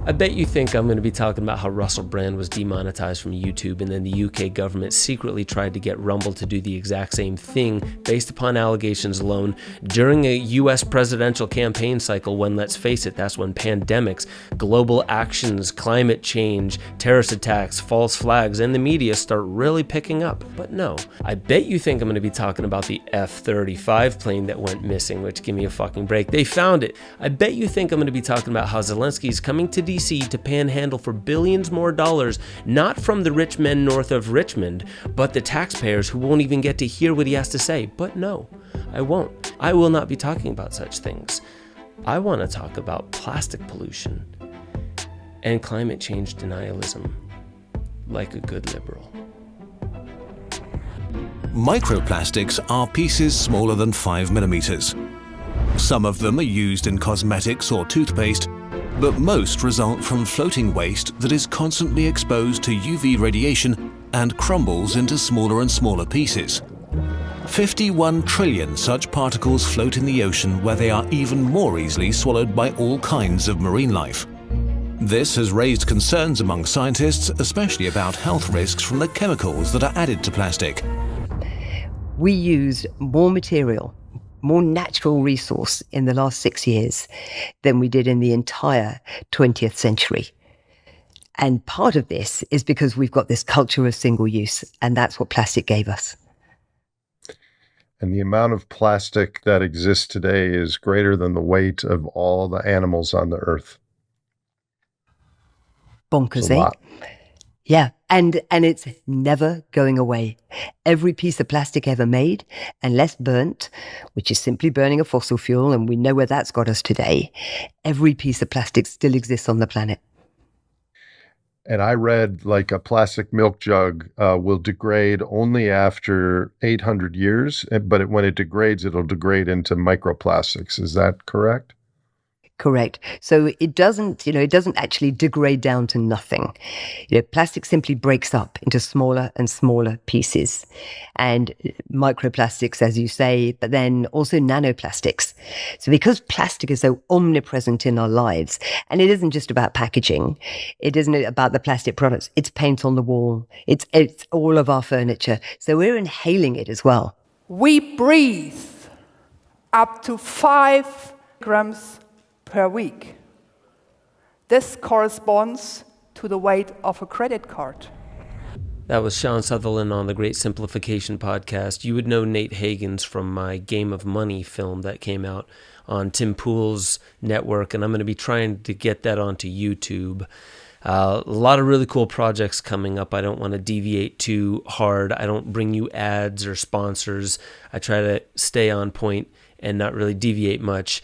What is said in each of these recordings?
I bet you think I'm going to be talking about how Russell Brand was demonetized from YouTube, and then the UK government secretly tried to get Rumble to do the exact same thing based upon allegations alone during a US presidential campaign cycle when, let's face it, that's when pandemics, global actions, climate change, terrorist attacks, false flags, and the media start really picking up. But no, I bet you think I'm going to be talking about the F-35 plane that went missing, which, give me a fucking break. They found it. I bet you think I'm going to be talking about how Zelensky's coming to DC to panhandle for billions more dollars, not from the rich men north of Richmond, but the taxpayers who won't even get to hear what he has to say. But no, I won't. I will not be talking about such things. I want to talk about plastic pollution and climate change denialism, like a good liberal. Microplastics are pieces smaller than 5 millimeters. Some of them are used in cosmetics or toothpaste, but most result from floating waste that is constantly exposed to UV radiation and crumbles into smaller and smaller pieces. 51 trillion such particles float in the ocean, where they are even more easily swallowed by all kinds of marine life. This has raised concerns among scientists, especially about health risks from the chemicals that are added to plastic. We used more material, more natural resource in the last 6 years than we did in the entire 20th century. And part of this is because we've got this culture of single use, and that's what plastic gave us. And the amount of plastic that exists today is greater than the weight of all the animals on the earth. Bonkers, eh? Yeah, and it's never going away. Every piece of plastic ever made, unless burnt, which is simply burning a fossil fuel, and we know where that's got us today, every piece of plastic still exists on the planet. And I read like a plastic milk jug will degrade only after 800 years, but when it degrades, it'll degrade into microplastics. Is that correct? Correct. So it doesn't actually degrade down to nothing. Plastic simply breaks up into smaller and smaller pieces. And microplastics, as you say, but then also nanoplastics. So because plastic is so omnipresent in our lives, and it isn't just about packaging, it isn't about the plastic products, it's paint on the wall, it's all of our furniture. So we're inhaling it as well. We breathe up to 5 grams per week. This corresponds to the weight of a credit card. That was Sean Sutherland on the Great Simplification podcast. You would know Nate Hagens from my Game of Money film that came out on Tim Pool's network, and I'm going to be trying to get that onto YouTube. A lot of really cool projects coming up. I don't want to deviate too hard. I don't bring you ads or sponsors. I try to stay on point and not really deviate much.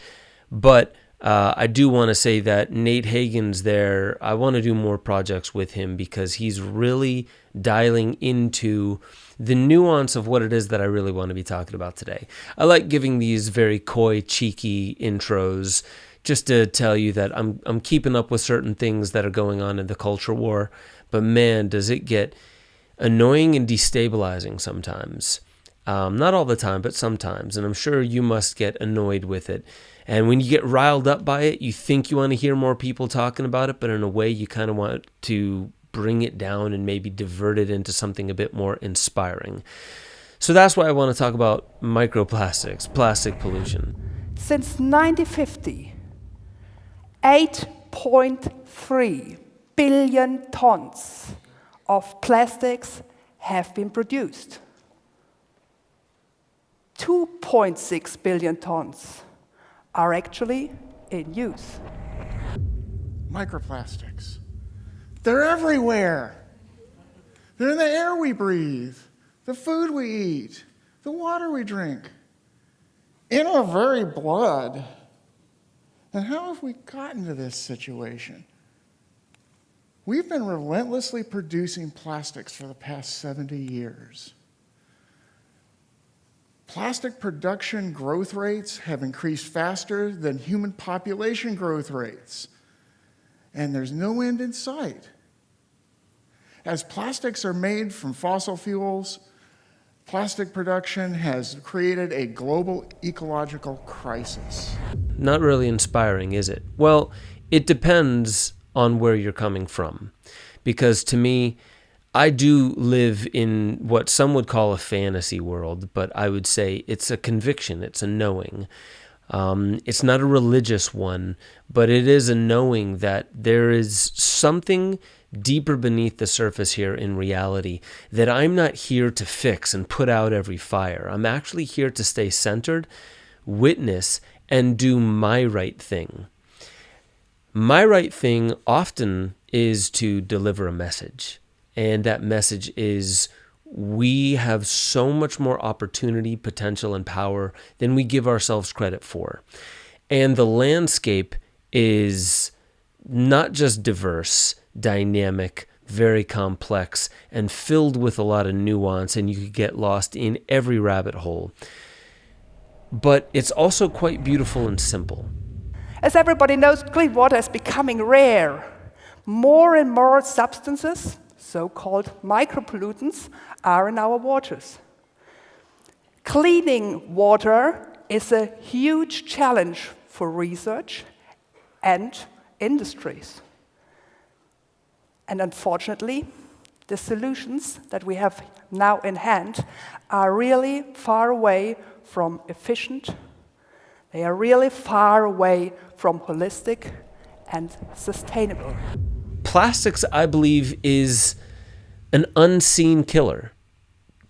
But I do want to say that Nate Hagens there, I want to do more projects with him because he's really dialing into the nuance of what it is that I really want to be talking about today. I like giving these very coy, cheeky intros just to tell you that I'm keeping up with certain things that are going on in the culture war, but man, does it get annoying and destabilizing sometimes. Not all the time, but sometimes, and I'm sure you must get annoyed with it. And when you get riled up by it, you think you want to hear more people talking about it, but in a way you kind of want to bring it down and maybe divert it into something a bit more inspiring. So that's why I want to talk about microplastics, plastic pollution. Since 1950, 8.3 billion tons of plastics have been produced. 2.6 billion tons are actually in use. Microplastics. They're everywhere. They're in the air we breathe, the food we eat, the water we drink, in our very blood. And how have we gotten to this situation? We've been relentlessly producing plastics for the past 70 years. Plastic production growth rates have increased faster than human population growth rates, and there's no end in sight. As plastics are made from fossil fuels, plastic production has created a global ecological crisis. Not really inspiring, is it? Well, it depends on where you're coming from. Because to me, I do live in what some would call a fantasy world, but I would say it's a conviction, it's a knowing. It's not a religious one, but it is a knowing that there is something deeper beneath the surface here in reality that I'm not here to fix and put out every fire. I'm actually here to stay centered, witness, and do my right thing. My right thing often is to deliver a message. And that message is we have so much more opportunity, potential, and power than we give ourselves credit for. And the landscape is not just diverse, dynamic, very complex, and filled with a lot of nuance, and you could get lost in every rabbit hole. But it's also quite beautiful and simple. As everybody knows, clean water is becoming rare. More and more substances, so-called micropollutants, are in our waters. Cleaning water is a huge challenge for research and industries. And unfortunately, the solutions that we have now in hand are really far away from efficient. They are really far away from holistic and sustainable. Plastics, I believe, is an unseen killer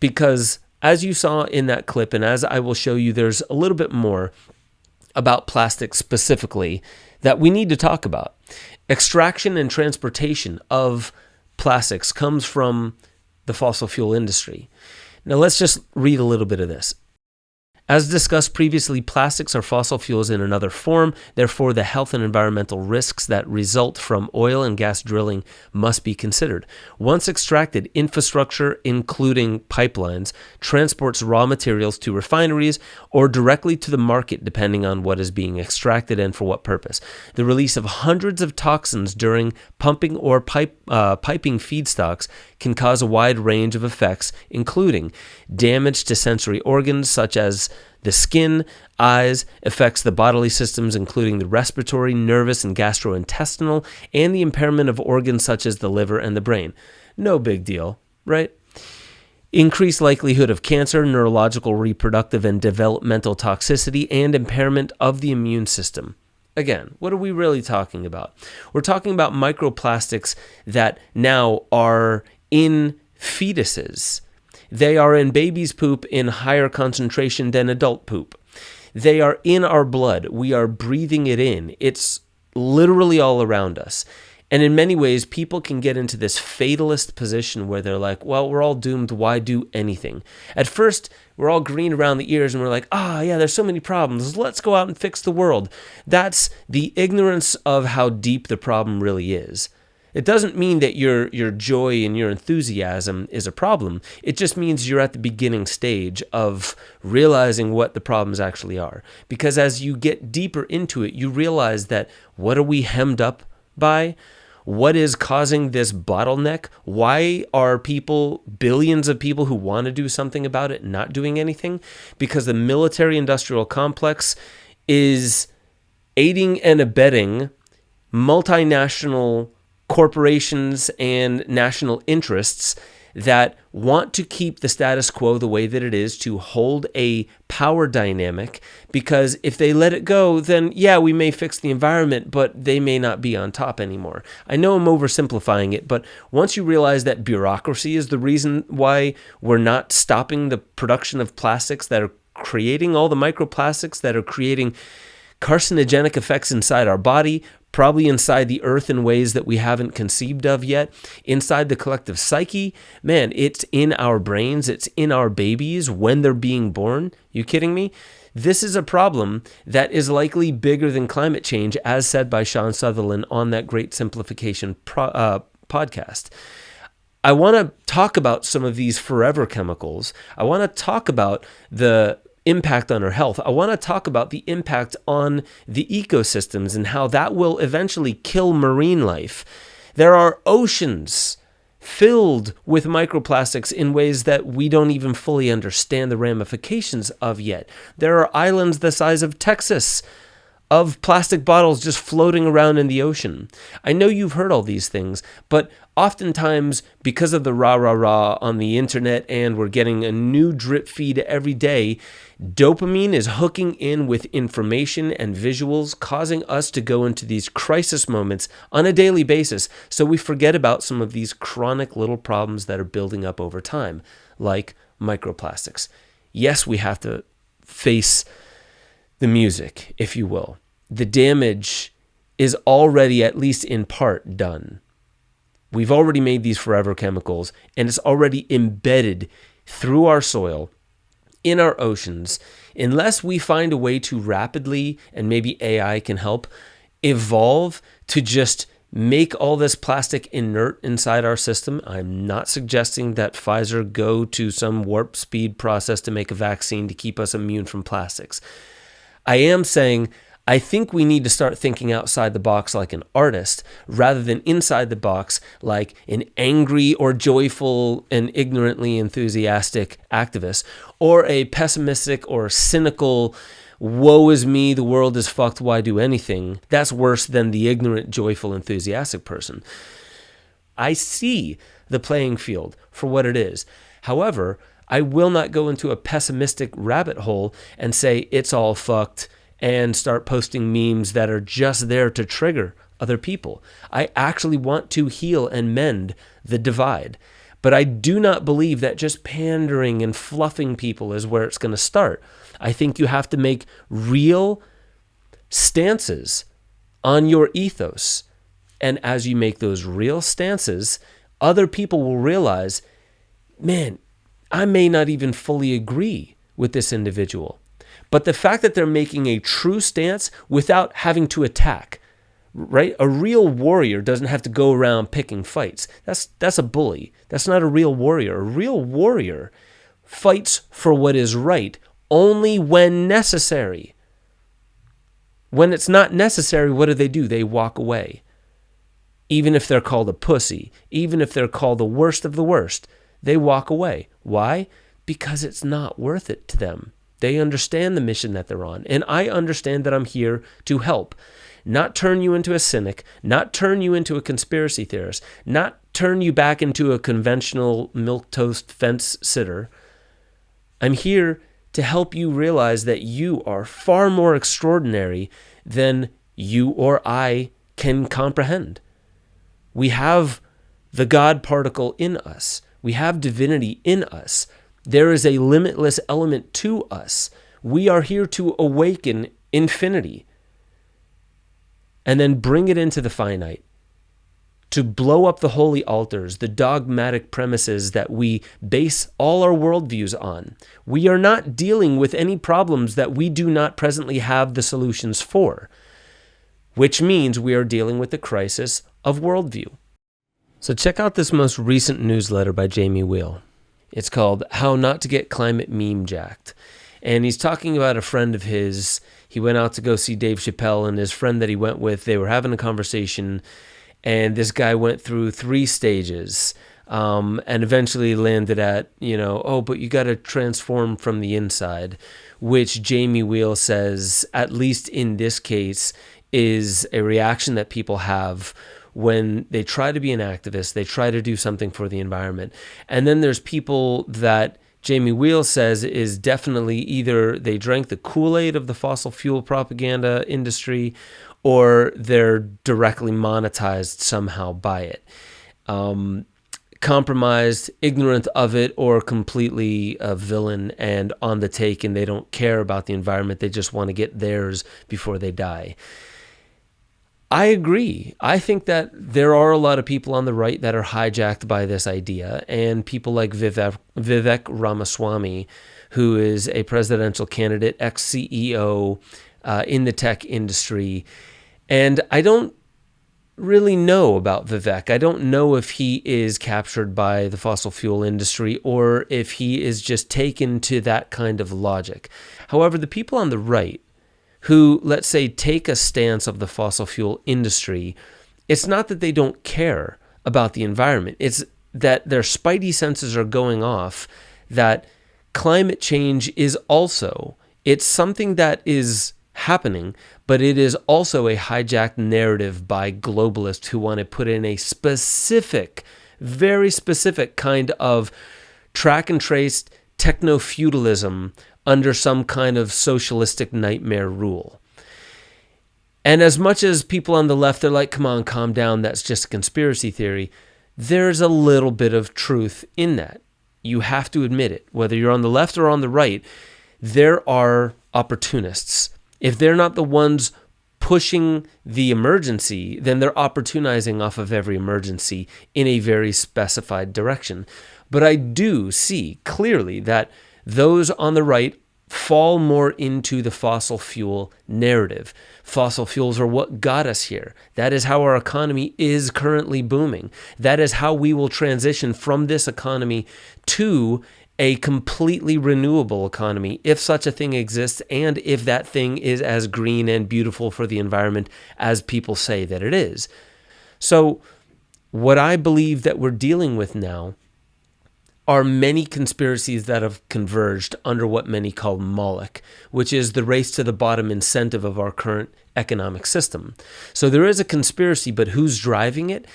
because, as you saw in that clip, and as I will show you, there's a little bit more about plastics specifically that we need to talk about. Extraction and transportation of plastics comes from the fossil fuel industry. Now let's just read a little bit of this. As discussed previously, plastics are fossil fuels in another form. Therefore, the health and environmental risks that result from oil and gas drilling must be considered. Once extracted, infrastructure, including pipelines, transports raw materials to refineries or directly to the market, depending on what is being extracted and for what purpose. The release of hundreds of toxins during pumping or piping feedstocks can cause a wide range of effects, including damage to sensory organs such as the skin, eyes, affects the bodily systems, including the respiratory, nervous, and gastrointestinal, and the impairment of organs such as the liver and the brain. No big deal, right? Increased likelihood of cancer, neurological, reproductive, and developmental toxicity, and impairment of the immune system. Again, what are we really talking about? We're talking about microplastics that now are in fetuses. They are in baby's poop in higher concentration than adult poop. They are in our blood. We are breathing it in. It's literally all around us. And in many ways, people can get into this fatalist position where they're like, well, we're all doomed. Why do anything? At first, we're all green around the ears and we're like, yeah, there's so many problems. Let's go out and fix the world. That's the ignorance of how deep the problem really is. It doesn't mean that your joy and your enthusiasm is a problem. It just means you're at the beginning stage of realizing what the problems actually are. Because as you get deeper into it, you realize that what are we hemmed up by? What is causing this bottleneck? Why are people, billions of people who want to do something about it, not doing anything? Because the military-industrial complex is aiding and abetting multinational corporations and national interests that want to keep the status quo the way that it is, to hold a power dynamic, because if they let it go, then yeah, we may fix the environment, but they may not be on top anymore. I know I'm oversimplifying it, but once you realize that bureaucracy is the reason why we're not stopping the production of plastics that are creating all the microplastics that are creating carcinogenic effects inside our body, probably inside the earth in ways that we haven't conceived of yet, inside the collective psyche. Man, it's in our brains, it's in our babies when they're being born. You kidding me? This is a problem that is likely bigger than climate change, as said by Sean Sutherland on that Great Simplification podcast. I want to talk about some of these forever chemicals. I want to talk about the impact on our health. I want to talk about the impact on the ecosystems and how that will eventually kill marine life. There are oceans filled with microplastics in ways that we don't even fully understand the ramifications of yet. There are islands the size of Texas of plastic bottles just floating around in the ocean. I know you've heard all these things, but oftentimes because of the rah-rah-rah on the internet and we're getting a new drip feed every day, dopamine is hooking in with information and visuals, causing us to go into these crisis moments on a daily basis. So we forget about some of these chronic little problems that are building up over time, like microplastics. Yes, we have to face the music, if you will. The damage is already, at least in part, done. We've already made these forever chemicals, and it's already embedded through our soil, in our oceans. Unless we find a way to rapidly, and maybe AI can help, evolve to just make all this plastic inert inside our system. I'm not suggesting that Pfizer go to some warp speed process to make a vaccine to keep us immune from plastics. I am saying I think we need to start thinking outside the box like an artist rather than inside the box like an angry or joyful and ignorantly enthusiastic activist, or a pessimistic or cynical, woe is me, the world is fucked, why do anything? That's worse than the ignorant, joyful, enthusiastic person. I see the playing field for what it is. However, I will not go into a pessimistic rabbit hole and say it's all fucked and start posting memes that are just there to trigger other people. I actually want to heal and mend the divide. But I do not believe that just pandering and fluffing people is where it's going to start. I think you have to make real stances on your ethos. And as you make those real stances, other people will realize, man, I may not even fully agree with this individual. But the fact that they're making a true stance without having to attack, right? A real warrior doesn't have to go around picking fights. That's a bully. That's not a real warrior. A real warrior fights for what is right only when necessary. When it's not necessary, what do? They walk away. Even if they're called a pussy, even if they're called the worst of the worst, they walk away. Why? Because it's not worth it to them. They understand the mission that they're on. And I understand that I'm here to help. Not turn you into a cynic, not turn you into a conspiracy theorist, not turn you back into a conventional milquetoast fence sitter. I'm here to help you realize that you are far more extraordinary than you or I can comprehend. We have the God particle in us. We have divinity in us. There is a limitless element to us. We are here to awaken infinity and then bring it into the finite, to blow up the holy altars, the dogmatic premises that we base all our worldviews on. We are not dealing with any problems that we do not presently have the solutions for, which means we are dealing with the crisis of worldview. So check out this most recent newsletter by Jamie Wheal. It's called How Not to Get Climate Meme Jacked. And he's talking about a friend of his. He went out to go see Dave Chappelle, and his friend that he went with, they were having a conversation, and this guy went through 3 stages and eventually landed at, but you got to transform from the inside, which Jamie Wheal says, at least in this case, is a reaction that people have when they try to be an activist, they try to do something for the environment. And then there's people that Jamie Wheal says is definitely either they drank the Kool-Aid of the fossil fuel propaganda industry or they're directly monetized somehow by it. Compromised, ignorant of it, or completely a villain and on the take, and they don't care about the environment. They just want to get theirs before they die. I agree. I think that there are a lot of people on the right that are hijacked by this idea, and people like Vivek Ramaswamy, who is a presidential candidate, ex-CEO in the tech industry. And I don't really know about Vivek. I don't know if he is captured by the fossil fuel industry or if he is just taken to that kind of logic. However, the people on the right who, let's say, take a stance of the fossil fuel industry, it's not that they don't care about the environment. It's that their spidey senses are going off, that climate change is also, it's something that happening, but it is also a hijacked narrative by globalists who want to put in a specific, very specific kind of track and trace techno-feudalism under some kind of socialistic nightmare rule. And as much as people on the left are like, come on, calm down, that's just a conspiracy theory, there's a little bit of truth in that. You have to admit it. Whether you're on the left or on the right, there are opportunists. If they're not the ones pushing the emergency, then they're opportunizing off of every emergency in a very specified direction. But I do see clearly that those on the right fall more into the fossil fuel narrative. Fossil fuels are what got us here. That is how our economy is currently booming. That is how we will transition from this economy to a completely renewable economy, if such a thing exists, and if that thing is as green and beautiful for the environment as people say that it is. So what I believe that we're dealing with now are many conspiracies that have converged under what many call Moloch, which is the race to the bottom incentive of our current economic system. So there is a conspiracy, but who's driving it?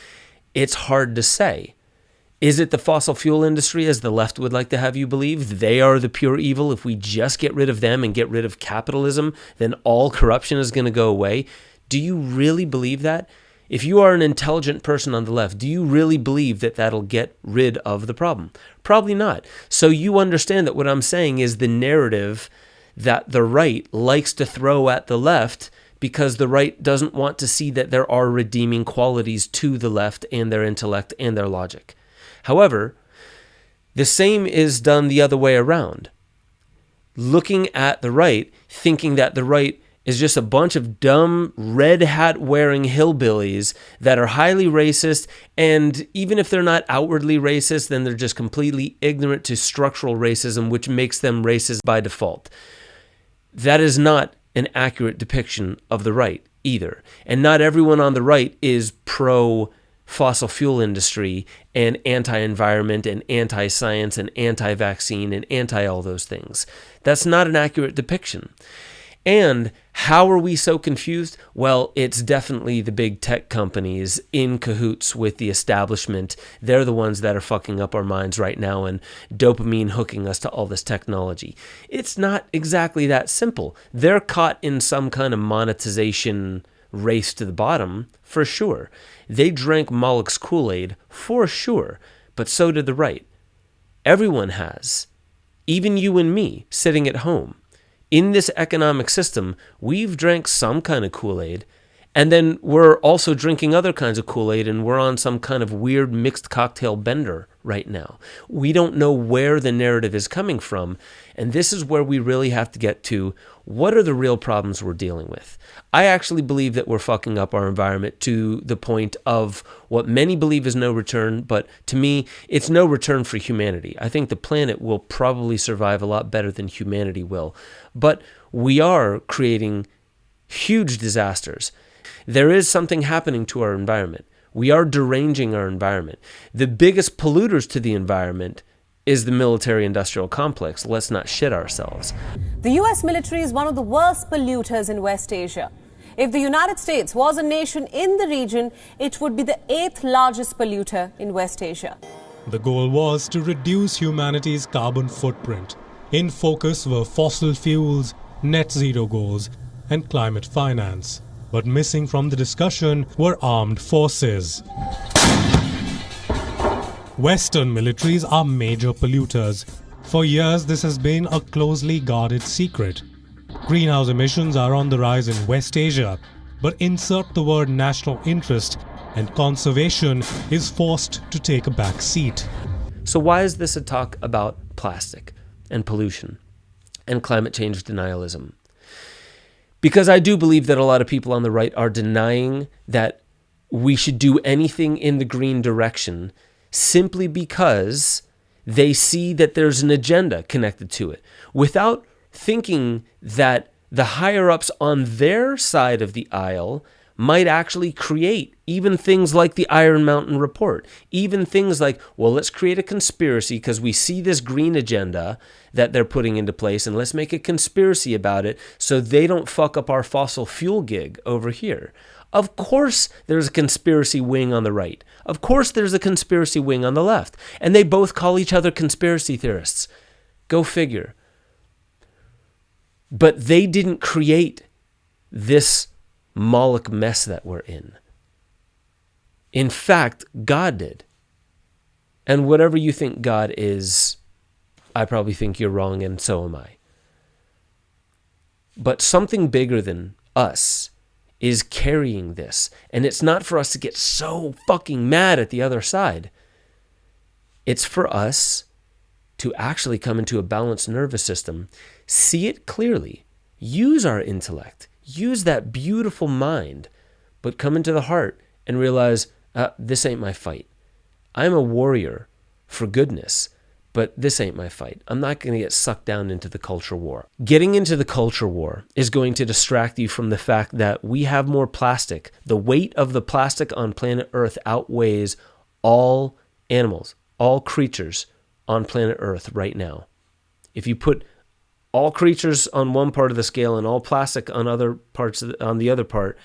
It's hard to say. Is it the fossil fuel industry, as the left would like to have you believe? They are the pure evil. If we just get rid of them and get rid of capitalism, then all corruption is going to go away. Do you really believe that? If you are an intelligent person on the left, do you really believe that that'll get rid of the problem? Probably not. So you understand that what I'm saying is the narrative that the right likes to throw at the left, because the right doesn't want to see that there are redeeming qualities to the left and their intellect and their logic. However, the same is done the other way around. Looking at the right, thinking that the right is just a bunch of dumb, red hat wearing hillbillies that are highly racist, and even if they're not outwardly racist, then they're just completely ignorant to structural racism, which makes them racist by default. That is not an accurate depiction of the right either. And not everyone on the right is pro-fossil fuel industry and anti-environment and anti-science and anti-vaccine and anti-all those things. That's not an accurate depiction. And how are we so confused? Well, it's definitely the big tech companies in cahoots with the establishment. They're the ones that are fucking up our minds right now and dopamine hooking us to all this technology. It's not exactly that simple. They're caught in some kind of monetization race to the bottom, for sure. They drank Moloch's Kool-Aid, for sure, but so did the right. Everyone has. Even you and me, sitting at home. In this economic system, we've drank some kind of Kool-Aid, and then we're also drinking other kinds of Kool-Aid, and we're on some kind of weird mixed cocktail bender right now. We don't know where the narrative is coming from, and this is where we really have to get to what are the real problems we're dealing with. I actually believe that we're fucking up our environment to the point of what many believe is no return, but to me, it's no return for humanity. I think the planet will probably survive a lot better than humanity will, but we are creating huge disasters. There is something happening to our environment. We are deranging our environment. The biggest polluters to the environment is the military-industrial complex. Let's not shit ourselves. The U.S. military is one of the worst polluters in West Asia. If the United States was a nation in the region, it would be the 8th largest polluter in West Asia. The goal was to reduce humanity's carbon footprint. In focus were fossil fuels, net zero goals, and climate finance. But missing from the discussion were armed forces. Western militaries are major polluters. For years, this has been a closely guarded secret. Greenhouse emissions are on the rise in West Asia, but insert the word national interest and conservation is forced to take a back seat. So why is this a talk about plastic and pollution and climate change denialism? Because I do believe that a lot of people on the right are denying that we should do anything in the green direction simply because they see that there's an agenda connected to it, without thinking that the higher-ups on their side of the aisle might actually create even things like the Iron Mountain Report, even things like, well, let's create a conspiracy because we see this green agenda that they're putting into place, and let's make a conspiracy about it so they don't fuck up our fossil fuel gig over here. Of course there's a conspiracy wing on the right. Of course there's a conspiracy wing on the left. And they both call each other conspiracy theorists. Go figure. But they didn't create this Moloch mess that we're in. In fact, God did. And whatever you think God is, I probably think you're wrong, and so am I. But something bigger than us is carrying this. And it's not for us to get so fucking mad at the other side. It's for us to actually come into a balanced nervous system, see it clearly, use our intellect, use that beautiful mind, but come into the heart and realize, this ain't my fight. I'm a warrior for goodness, but this ain't my fight. I'm not going to get sucked down into the culture war. Getting into the culture war is going to distract you from the fact that we have more plastic. The weight of the plastic on planet Earth outweighs all animals, all creatures on planet Earth right now. If you put all creatures on one part of the scale and all plastic on other parts on the other part,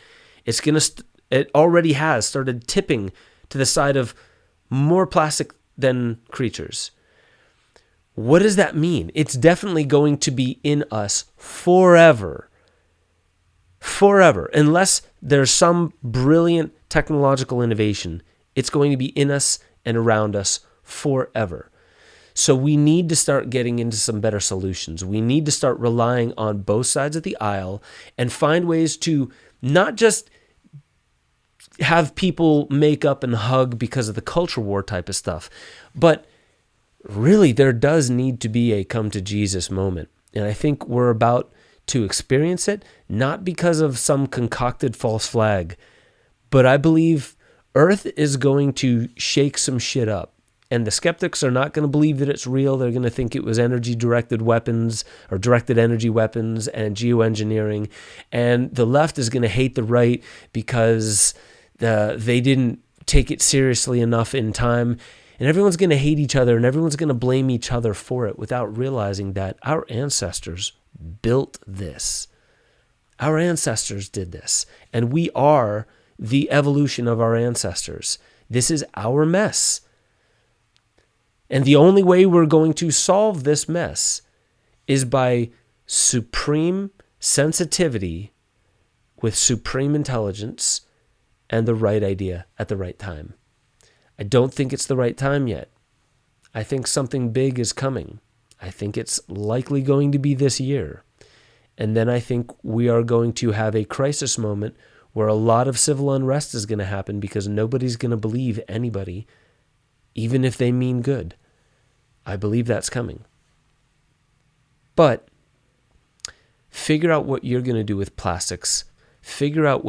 it's going to it already has started tipping to the side of more plastic than creatures. What does that mean? It's definitely going to be in us forever. Forever. Unless there's some brilliant technological innovation, it's going to be in us and around us forever. So we need to start getting into some better solutions. We need to start relying on both sides of the aisle and find ways to not just have people make up and hug because of the culture war type of stuff, but really there does need to be a come to Jesus moment. And I think we're about to experience it, not because of some concocted false flag, but I believe Earth is going to shake some shit up. And the skeptics are not going to believe that it's real. They're going to think it was energy-directed weapons or directed energy weapons and geoengineering. And the left is going to hate the right because they didn't take it seriously enough in time. And everyone's going to hate each other and everyone's going to blame each other for it without realizing that our ancestors built this. Our ancestors did this. And we are the evolution of our ancestors. This is our mess. And the only way we're going to solve this mess is by supreme sensitivity with supreme intelligence and the right idea at the right time. I don't think it's the right time yet. I think something big is coming. I think it's likely going to be this year. And then I think we are going to have a crisis moment where a lot of civil unrest is going to happen because nobody's going to believe anybody, even if they mean good. I believe that's coming. But figure out what you're going to do with plastics. Figure out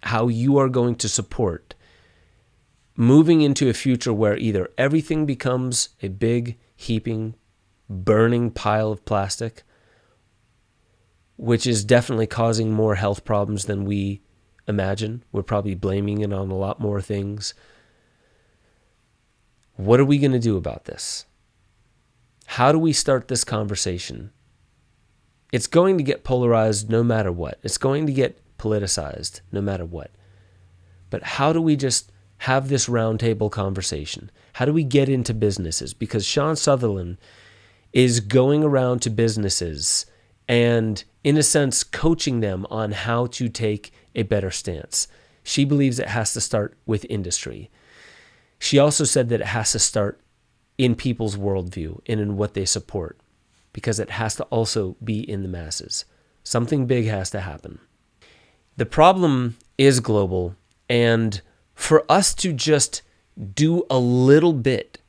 how you are going to support moving into a future where either everything becomes a big, heaping, burning pile of plastic, which is definitely causing more health problems than we imagine. We're probably blaming it on a lot more things. What are we going to do about this? How do we start this conversation? It's going to get polarized no matter what. It's going to get politicized no matter what. But how do we just have this roundtable conversation? How do we get into businesses? Because Sean Sutherland is going around to businesses and, in a sense, coaching them on how to take a better stance. She believes it has to start with industry. She also said that it has to start in people's worldview and in what they support, because it has to also be in the masses. Something big has to happen. The problem is global, and for us to just do a little bit,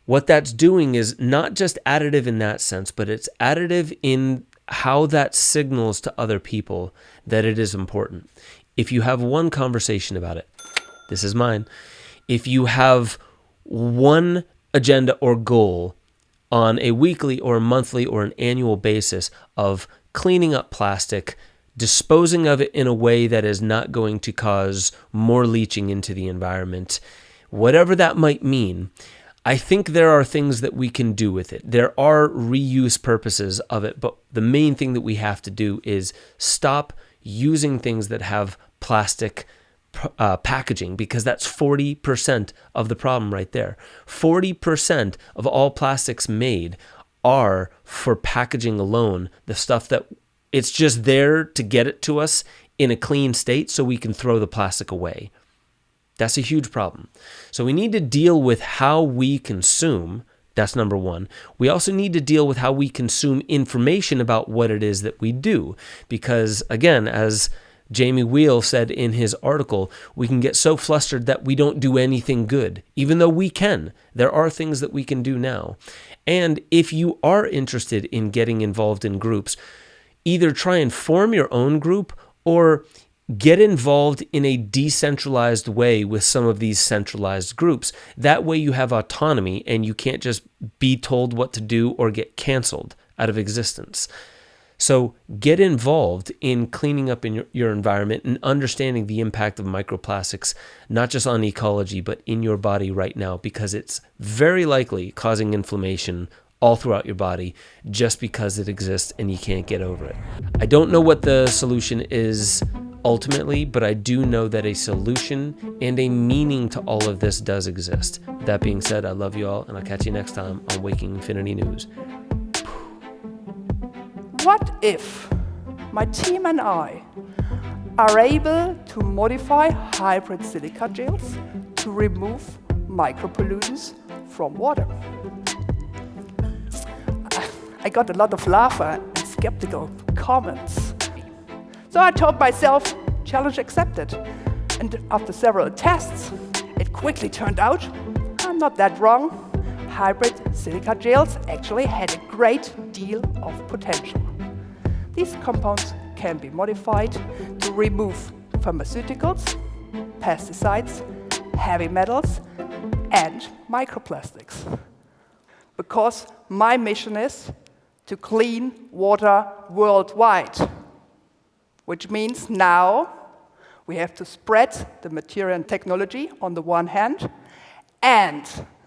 what that's doing is not just additive in that sense, but it's additive in how that signals to other people that it is important. If you have one conversation about it, this is mine. If you have one agenda or goal on a weekly or a monthly or an annual basis of cleaning up plastic, disposing of it in a way that is not going to cause more leaching into the environment, whatever that might mean, I think there are things that we can do with it. There are reuse purposes of it, but the main thing that we have to do is stop using things that have plastic packaging, because that's 40% of the problem right there. 40% of all plastics made are for packaging alone, the stuff that it's just there to get it to us in a clean state so we can throw the plastic away. That's a huge problem. So we need to deal with how we consume. That's number one. We also need to deal with how we consume information about what it is that we do. Because again, as Jamie Wheel said in his article, we can get so flustered that we don't do anything good, even though we can. There are things that we can do now. And if you are interested in getting involved in groups, either try and form your own group or get involved in a decentralized way with some of these centralized groups. That way you have autonomy and you can't just be told what to do or get canceled out of existence. So get involved in cleaning up in your environment and understanding the impact of microplastics, not just on ecology, but in your body right now, because it's very likely causing inflammation all throughout your body just because it exists and you can't get over it. I don't know what the solution is ultimately, but I do know that a solution and a meaning to all of this does exist. With that being said, I love you all, and I'll catch you next time on Waking Infinity News. What if my team and I are able to modify hybrid silica gels to remove micropollutants from water? I got a lot of laughter and skeptical comments. So I told myself, challenge accepted. And after several tests, it quickly turned out I'm not that wrong. Hybrid silica gels actually had a great deal of potential. These compounds can be modified to remove pharmaceuticals, pesticides, heavy metals, and microplastics. Because my mission is to clean water worldwide, which means now we have to spread the material and technology on the one hand, and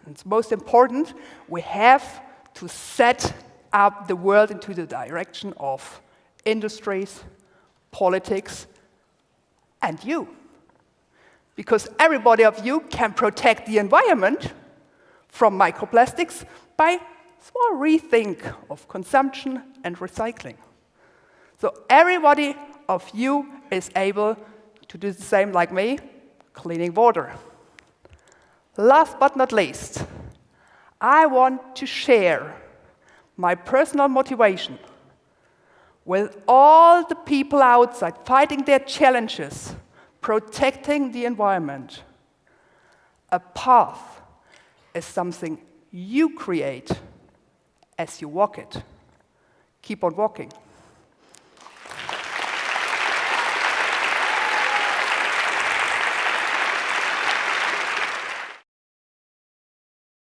it's most important, we have to set up the world into the direction of industries, politics, and you. Because everybody of you can protect the environment from microplastics by small rethink of consumption and recycling. So everybody of you is able to do the same like me, cleaning water. Last but not least, I want to share my personal motivation with all the people outside fighting their challenges, protecting the environment. A path is something you create as you walk it. Keep on walking.